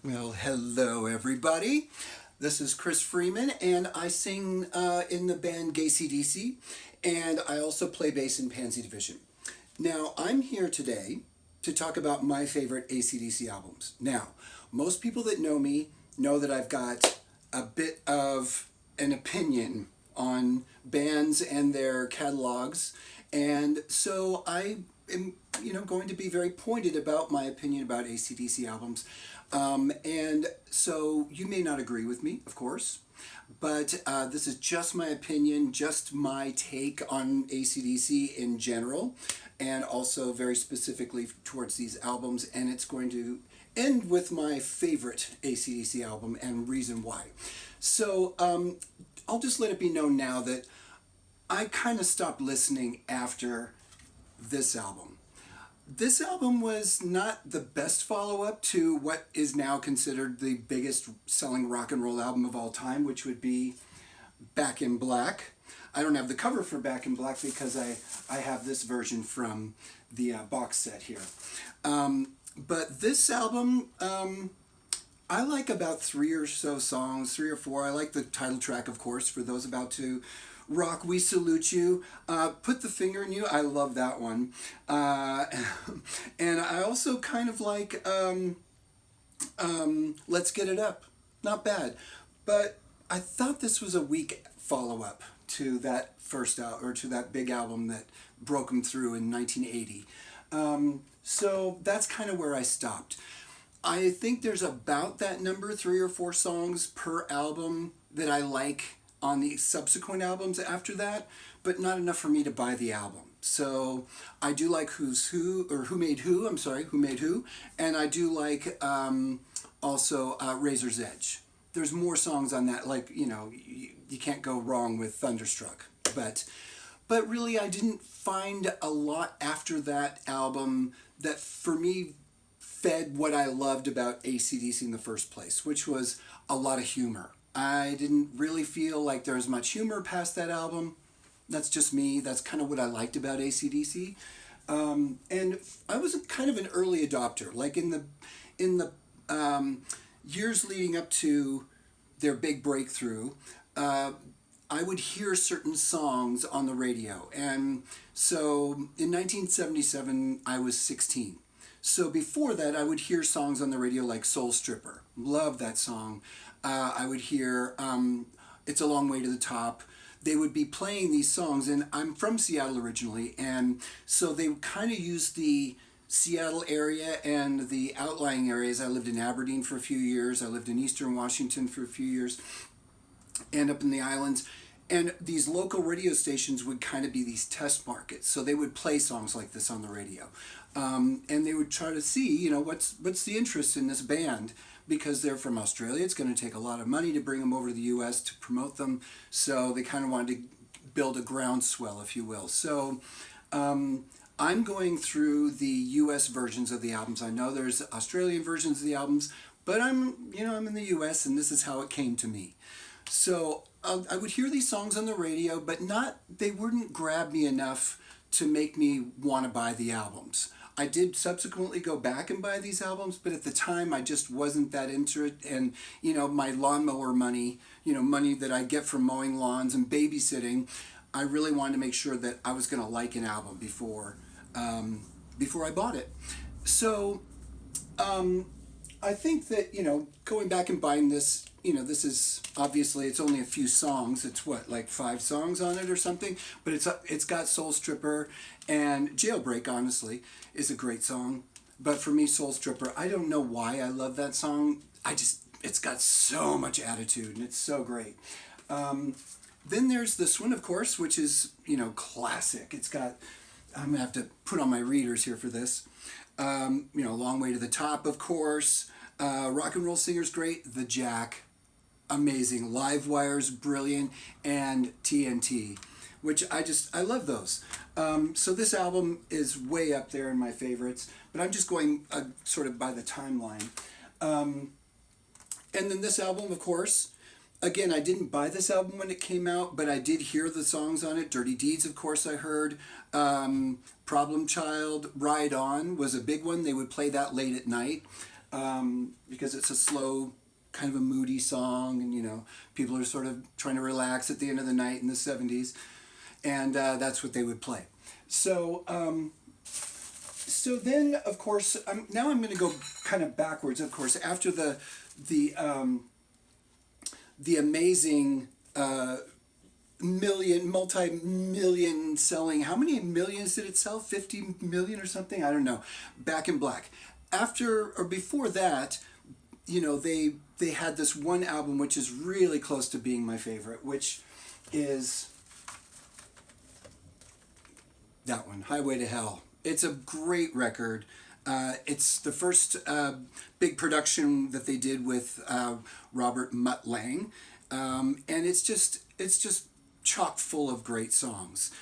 Well, hello everybody. This is Chris Freeman, and I sing in the band GayC, and I also play bass in Pansy Division. Now, I'm here today to talk about my favorite AC/DC albums. Now, most people that know me know that I've got a bit of an opinion on bands and their catalogs, and so I am, going to be very pointed about my opinion about AC/DC albums. And so you may not agree with me, of course, but this is just my opinion, just my take on AC/DC in general, and also very specifically towards these albums, and it's going to end with my favorite AC/DC album and reason why. So I'll just let it be known now that I kind of stopped listening after this album. This album was not the best follow-up to what is now considered the biggest selling rock and roll album of all time, which would be Back in Black. I don't have the cover for Back in Black because I have this version from the box set here. But this album, I like about three or four. I like the title track, of course, for those about to rock, We Salute You. Put the Finger in You, I love that one. And I also kind of like Let's Get It Up. Not bad. But I thought this was a weak follow-up to that first or to that big album that broke him through in 1980. So that's kind of where I stopped. I think there's about that number, 3 or 4 songs per album that I like on the subsequent albums after that, but not enough for me to buy the album. So I do like Who Made Who, and I do like also Razor's Edge. There's more songs on that, like, you can't go wrong with Thunderstruck. But really I didn't find a lot after that album that for me fed what I loved about AC/DC in the first place, which was a lot of humor. I didn't really feel like there was much humor past that album. That's just me. That's kind of what I liked about AC/DC. And I was kind of an early adopter. Like in the years leading up to their big breakthrough, I would hear certain songs on the radio. And so in 1977, I was 16. So before that, I would hear songs on the radio like Soul Stripper. Love that song. I would hear It's a Long Way to the Top. They would be playing these songs, and I'm from Seattle originally, and so they kind of used the Seattle area and the outlying areas. I lived in Aberdeen for a few years. I lived in Eastern Washington for a few years, and up in the islands. And these local radio stations would kind of be these test markets. So they would play songs like this on the radio. And they would try to see, what's the interest in this band? Because they're from Australia. It's going to take a lot of money to bring them over to the U.S. to promote them. So they kind of wanted to build a groundswell, if you will. So I'm going through the U.S. versions of the albums. I know there's Australian versions of the albums, but I'm in the U.S. and this is how it came to me. So I would hear these songs on the radio, but they wouldn't grab me enough to make me want to buy the albums. I did subsequently go back and buy these albums, but at the time I just wasn't that into it. And, my lawnmower money, money that I get from mowing lawns and babysitting, I really wanted to make sure that I was going to like an album before I bought it. So I think that, going back and buying this, this is obviously, it's only a few songs. It's like 5 songs on it or something, but it's got Soul Stripper, and Jailbreak, honestly, is a great song. But for me, Soul Stripper, I don't know why I love that song. It's got so much attitude, and it's so great. Then there's this one, of course, which is, classic. It's got, I'm gonna have to put on my readers here for this. Long Way to the Top, of course. Rock and Roll Singer's great. The Jack, amazing. Live Wire's brilliant. And TNT, which I love those. So this album is way up there in my favorites, but I'm just going sort of by the timeline. And then this album, of course, again, I didn't buy this album when it came out, but I did hear the songs on it. Dirty Deeds, of course, I heard. Problem Child, Ride On was a big one. They would play that late at night. because it's a slow, kind of a moody song, and people are sort of trying to relax at the end of the night in the 70s, and that's what they would play. So so then, of course, now I'm going to go kind of backwards. Of course, after the amazing multi-million selling. How many millions did it sell? 50 million or something? I don't know. Back in Black. After or before that, they had this one album which is really close to being my favorite, which is that one, Highway to Hell. It's a great record. It's the first big production that they did with Robert Mutt Lang, and it's just chock full of great songs.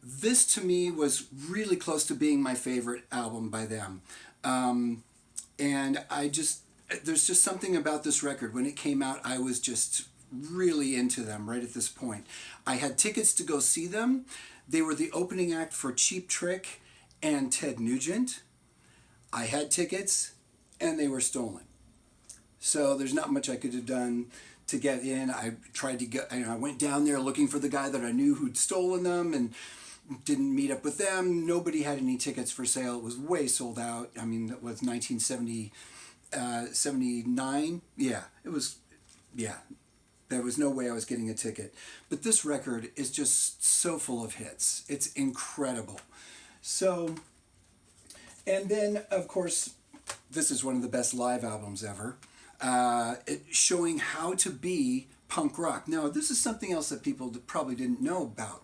This to me was really close to being my favorite album by them, and there's just something about this record. When it came out, I was just really into them right at this point. I had tickets to go see them. They were the opening act for Cheap Trick and Ted Nugent. I had tickets, and they were stolen. So there's not much I could have done to get in. I tried to get, I went down there looking for the guy that I knew who'd stolen them, and didn't meet up with them. Nobody had any tickets for sale. It was way sold out. I mean, that was 1979. Yeah, it was, yeah. There was no way I was getting a ticket. But this record is just so full of hits. It's incredible. So, and then, of course, this is one of the best live albums ever. Showing how to be punk rock. Now, this is something else that people probably didn't know about.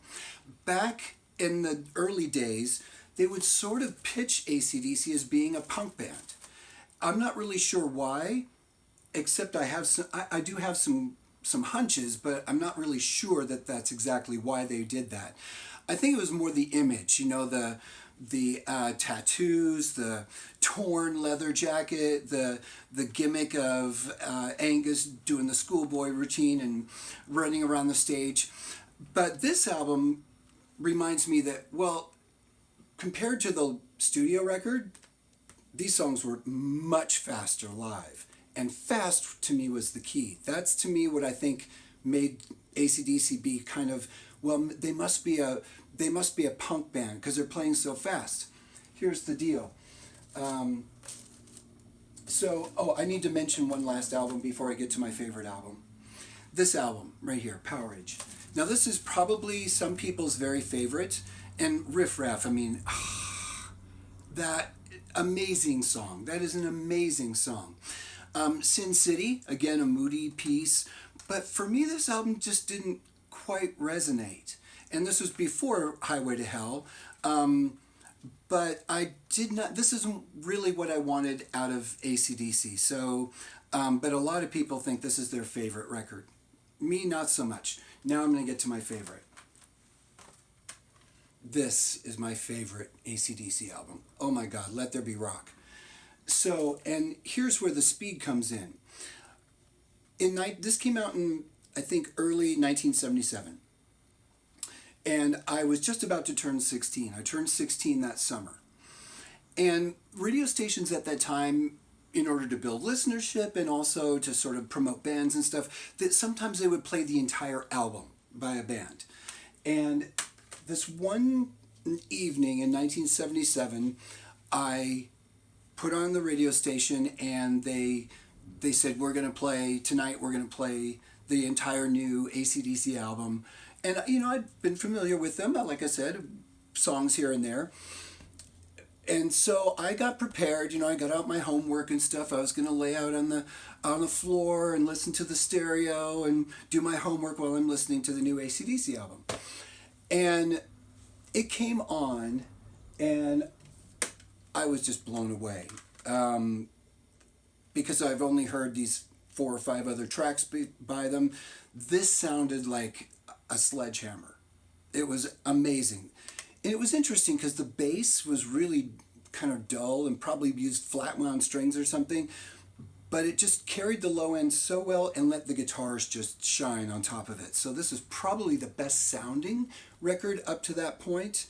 Back in the early days, they would sort of pitch AC/DC as being a punk band. I'm not really sure why, except I do have some hunches, but I'm not really sure that that's exactly why they did that. I think it was more the image, the tattoos, the torn leather jacket, the gimmick of Angus doing the schoolboy routine and running around the stage. But this album reminds me that, well, compared to the studio record, these songs were much faster live. And fast, to me, was the key. That's, to me, what I think made AC/DC be kind of, well, they must be a punk band because they're playing so fast. Here's the deal. I need to mention one last album before I get to my favorite album. This album right here, Powerage. Now, this is probably some people's very favorite. And Riff Raff, I mean, that amazing song. That is an amazing song. Sin City, again, a moody piece. But for me, this album just didn't quite resonate. And this was before Highway to Hell. But I did not, this isn't really what I wanted out of AC/DC. So, but a lot of people think this is their favorite record. Me, not so much. Now I'm going to get to my favorite. This is my favorite AC/DC album. Oh my God, Let There Be Rock. So, and here's where the speed comes in. This came out in, I think, early 1977. And I was just about to turn 16. I turned 16 that summer. And radio stations at that time, in order to build listenership and also to sort of promote bands and stuff, that sometimes they would play the entire album by a band. And this one evening in 1977, I put on the radio station and they said, we're going to play the entire new AC/DC album. And, I'd been familiar with them, like I said, songs here and there. And so I got prepared, I got out my homework and stuff. I was going to lay out on the floor and listen to the stereo and do my homework while I'm listening to the new AC/DC album. And it came on, and I was just blown away. Because I've only heard these 4 or 5 other tracks by them. This sounded like a sledgehammer. It was amazing. And it was interesting because the bass was really kind of dull and probably used flat wound strings or something, but it just carried the low end so well and let the guitars just shine on top of it. So this is probably the best sounding record up to that point.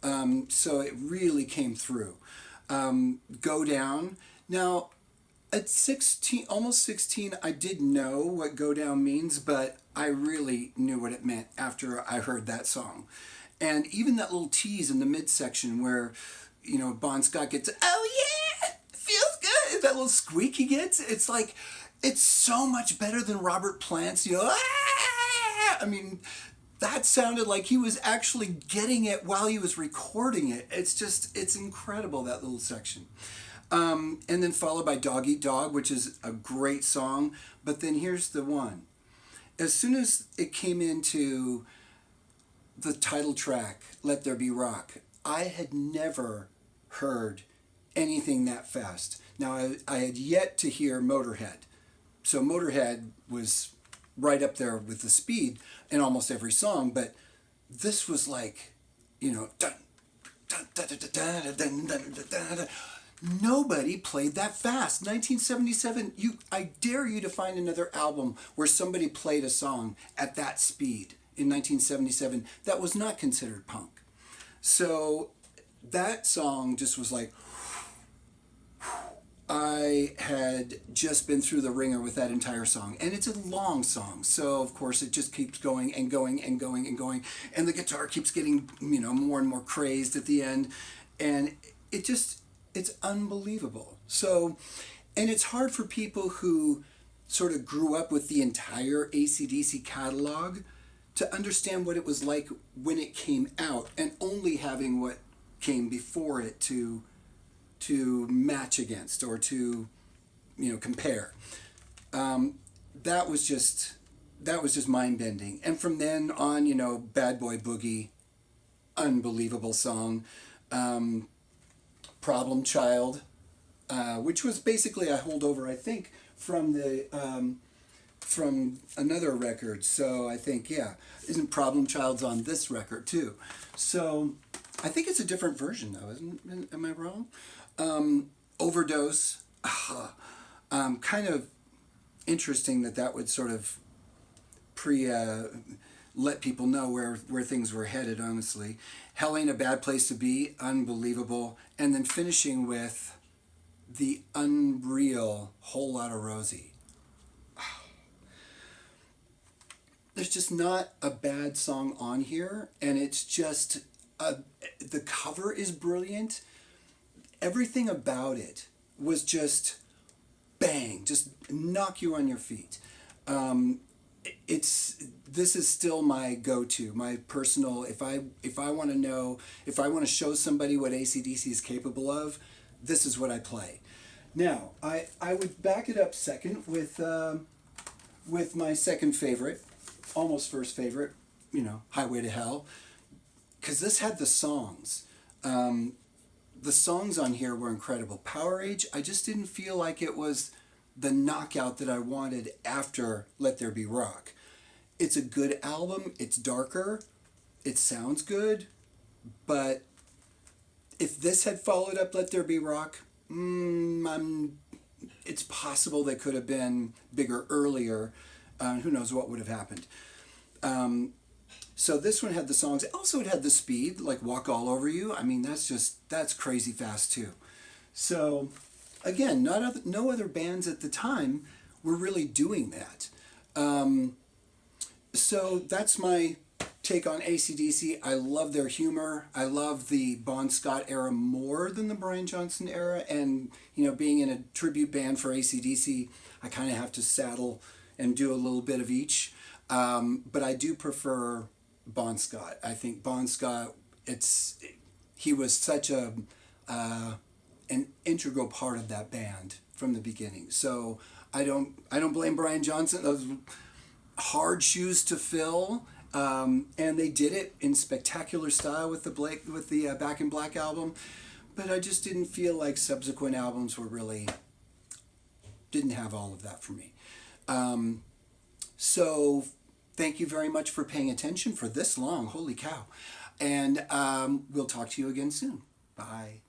So it really came through. Go Down. Now, At 16, almost 16, I did know what go down means, but I really knew what it meant after I heard that song. And even that little tease in the midsection where, Bon Scott gets, oh yeah, feels good. That little squeak he gets, it's like, it's so much better than Robert Plant's, I mean, that sounded like he was actually getting it while he was recording it. It's incredible, that little section. And then followed by Dog Eat Dog, which is a great song. But then here's the one. As soon as it came into the title track, Let There Be Rock, I had never heard anything that fast. Now, I had yet to hear Motorhead. So Motorhead was right up there with the speed in almost every song, but this was like, dun, dun, dun, dun, dun, dun, dun, dun, dun. Nobody played that fast. 1977, I dare you to find another album where somebody played a song at that speed in 1977 that was not considered punk. So that song just was like, I had just been through the ringer with that entire song. And it's a long song, so of course it just keeps going and going and going and going. And the guitar keeps getting, more and more crazed at the end. And it's unbelievable. So, and it's hard for people who sort of grew up with the entire AC/DC catalog to understand what it was like when it came out and only having what came before it to match against or to compare. That was just mind-bending. And from then on, Bad Boy Boogie, unbelievable song. Problem Child, which was basically a holdover, I think, from another record. So I think, isn't Problem Child's on this record too? So I think it's a different version though, am I wrong? Overdose, kind of interesting that would sort of let people know where things were headed, honestly. Hell Ain't a Bad Place to Be, unbelievable. And then finishing with the unreal Whole Lotta Rosie. There's just not a bad song on here, and it's just, the cover is brilliant. Everything about it was just bang, just knock you on your feet. This is still my go-to, my personal, if I want to show somebody what AC/DC is capable of, this is what I play. Now, I would back it up second with my second favorite, almost first favorite, Highway to Hell, because this had the songs. The songs on here were incredible. Powerage, I just didn't feel like it was the knockout that I wanted after Let There Be Rock. It's a good album. It's darker. It sounds good. But if this had followed up Let There Be Rock, it's possible they could have been bigger earlier. Who knows what would have happened. So this one had the songs. Also, it had the speed, like Walk All Over You. I mean, that's crazy fast too. So again, no other bands at the time were really doing that. So that's my take on AC/DC. I love their humor. I love the Bon Scott era more than the Brian Johnson era. And, being in a tribute band for AC/DC, I kind of have to saddle and do a little bit of each. But I do prefer Bon Scott. I think Bon Scott, he was such an integral part of that band from the beginning. So I don't blame Brian Johnson. Those hard shoes to fill, and they did it in spectacular style with the Back in Black album. But I just didn't feel like subsequent albums didn't have all of that for me. So thank you very much for paying attention for this long. Holy cow. And we'll talk to you again soon. Bye.